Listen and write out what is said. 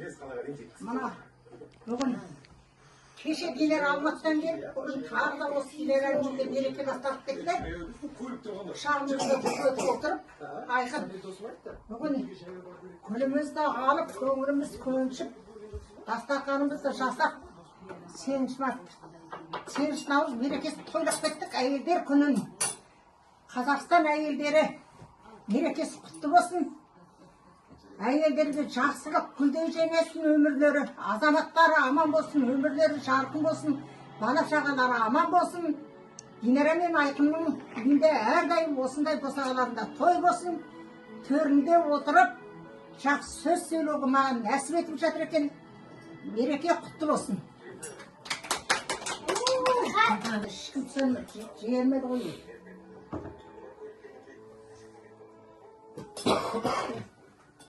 Мына бүгін кеше келер Алматыдан келіп, бүгін тағы да осы келер әңгімеде мереке басталып кетті. Шағымызды көтіп отырып, айқын. Бүгін күлімізді алып, көңіліміз көншіп, дастарханымызды жасап, сегізінші наурыз мерекесін тойлап кеттік. Әйелдер күнін. Қазақстан әйелдері мерекесі құтты болсын. Әйелдерге жақсылық, гүлдей жайнасын өмірлері, азаматтары аман болсын, өмірлері жарқын болсын, бала шағалары аман болсын. Динара мен Айқынның үйінде әрдайым осындай босағаларында той болсын. Төрінде отырып, жақсы сөз сөйлеуге маған нәсіп етіп жатыр екен. Мереке құтты болсын. Ешкім жиырмеді ғой.